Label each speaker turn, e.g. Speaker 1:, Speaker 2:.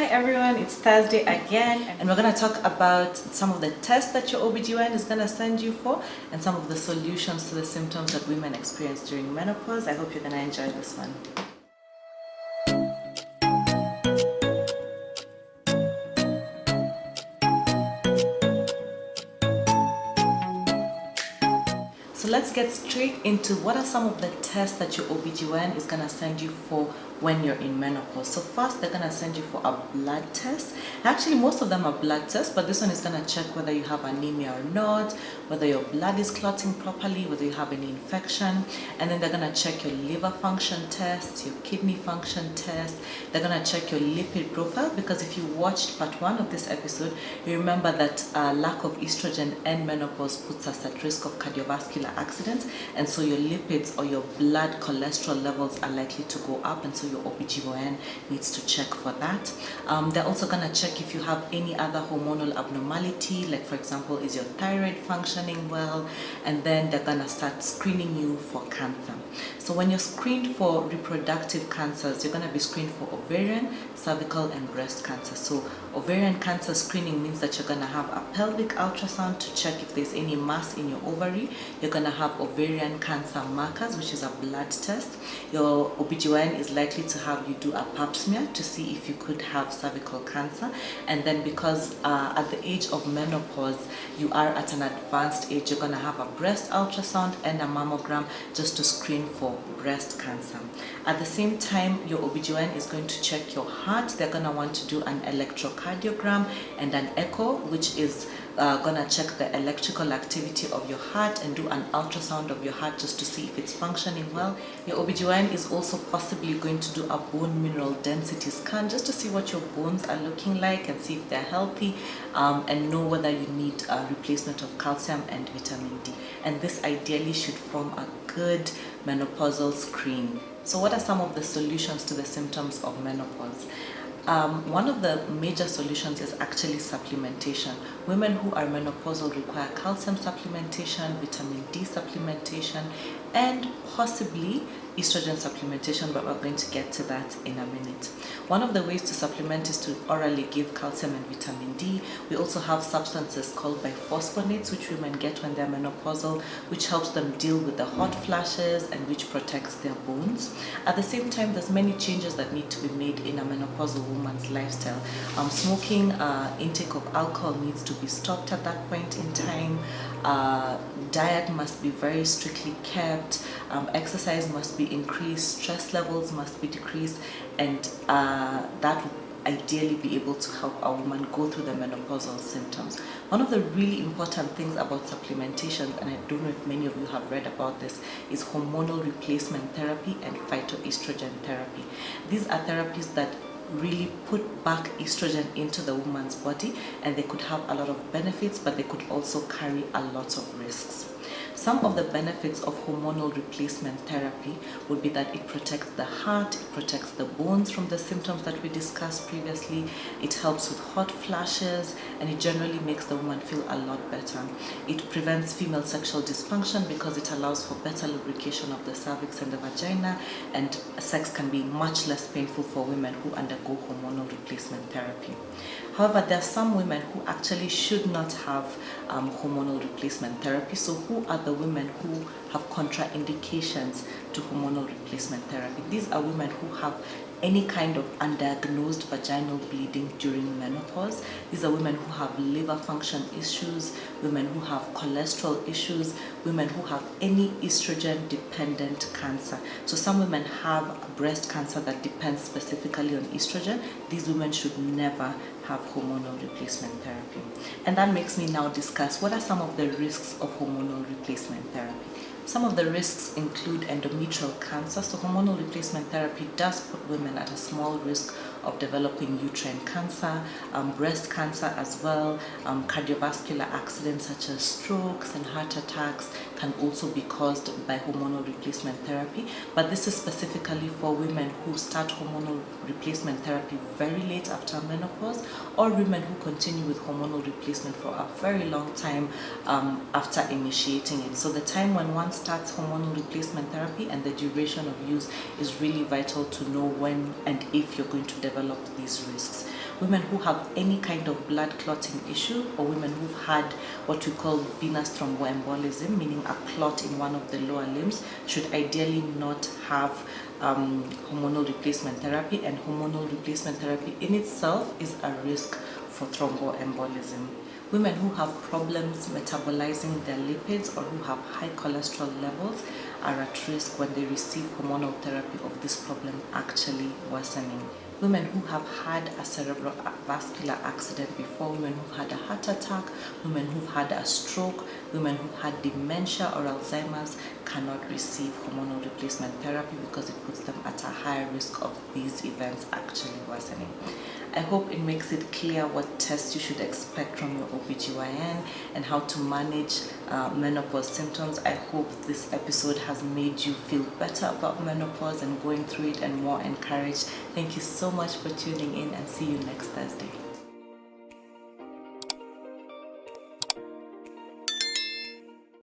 Speaker 1: Hi everyone, it's Thursday again and we're going to talk about some of the tests that your OBGYN is going to send you for and some of the solutions to the symptoms that women experience during menopause. I hope you're going to enjoy this one. So let's get straight into what are some of the tests that your OBGYN is going to send you for when you're in menopause. So first they're going to send you for a blood test. Actually most of them are blood tests, but this one is going to check whether you have anemia or not, whether your blood is clotting properly, whether you have any infection, and then they're going to check your liver function test, your kidney function test. They're going to check your lipid profile, because if you watched part 1 of this episode, you remember that lack of estrogen and menopause puts us at risk of cardiovascular accidents, and so your lipids or your blood cholesterol levels are likely to go up, and so your OBGYN needs to check for that. They're also going to check if you have any other hormonal abnormality, like for example, is your thyroid functioning well, and then they're going to start screening you for cancer. So when you're screened for reproductive cancers, you're going to be screened for ovarian, cervical, and breast cancer. So ovarian cancer screening means that you're going to have a pelvic ultrasound to check if there's any mass in your ovary. You're going to have ovarian cancer markers, which is a blood test. Your OBGYN is likely to have you do a pap smear to see if you could have cervical cancer. And then because at the age of menopause, you are at an advanced age, you're going to have a breast ultrasound and a mammogram just to screen for breast cancer. At the same time, your OBGYN is going to check your heart. They're going to want to do an electrocardiogram and an echo, which is going to check the electrical activity of your heart and do an ultrasound of your heart just to see if it's functioning well. Your OBGYN is also possibly going to do a bone mineral density scan just to see what your bones are looking like and see if they're healthy, and know whether you need a replacement of calcium and vitamin D. And this ideally should form a good menopausal screen. So what are some of the solutions to the symptoms of menopause? One of the major solutions is actually supplementation. Women who are menopausal require calcium supplementation, vitamin D supplementation, and possibly estrogen supplementation, but we're going to get to that in a minute. One of the ways to supplement is to orally give calcium and vitamin D. We also have substances called biphosphonates, which women get when they're menopausal, which helps them deal with the hot flashes and which protects their bones. At the same time, there's many changes that need to be made in a menopausal woman's lifestyle. Smoking, intake of alcohol needs to be stopped at that point in time. Diet must be very strictly kept. Exercise must be increased. Stress levels must be decreased, and that would ideally be able to help a woman go through the menopausal symptoms. One of the really important things about supplementation, and I don't know if many of you have read about this, is hormonal replacement therapy and phytoestrogen therapy. These are therapies that really put back estrogen into the woman's body, and they could have a lot of benefits, but they could also carry a lot of risks. Some of the benefits of hormonal replacement therapy would be that it protects the heart, it protects the bones from the symptoms that we discussed previously, it helps with hot flashes, and it generally makes the woman feel a lot better. It prevents female sexual dysfunction because it allows for better lubrication of the cervix and the vagina, and sex can be much less painful for women who undergo hormonal replacement therapy. However, there are some women who actually should not have hormonal replacement therapy. So who are the women who have contraindications to hormonal replacement therapy? These are women who have any kind of undiagnosed vaginal bleeding during menopause. These are women who have liver function issues, women who have cholesterol issues, women who have any estrogen dependent cancer. So some women have breast cancer that depends specifically on estrogen. These women should never have hormonal replacement therapy. And that makes me now discuss what are some of the risks of hormonal replacement therapy. Some of the risks include endometrial cancer. So hormonal replacement therapy does put women at a small risk of developing uterine cancer, breast cancer as well. Cardiovascular accidents such as strokes and heart attacks can also be caused by hormonal replacement therapy, but this is specifically for women who start hormonal replacement therapy very late after menopause, or women who continue with hormonal replacement for a very long time after initiating it. So the time when one starts hormonal replacement therapy and the duration of use is really vital to know when and if you're going to develop these risks. women who have any kind of blood clotting issue, or women who've had what we call venous thromboembolism, meaning a clot in one of the lower limbs, should ideally not have hormonal replacement therapy, and hormonal replacement therapy in itself is a risk for thromboembolism. Women who have problems metabolizing their lipids or who have high cholesterol levels are at risk when they receive hormonal therapy of this problem actually worsening. Women who have had a cerebrovascular accident before, women who've had a heart attack, women who've had a stroke, women who've had dementia or Alzheimer's cannot receive hormonal replacement therapy because it puts them at a higher risk of these events actually worsening. I hope it makes it clear what tests you should expect from your OBGYN and how to manage menopause symptoms. I hope this episode has made you feel better about menopause and going through it and more encouraged. Thank you so much for tuning in, and see you next Thursday.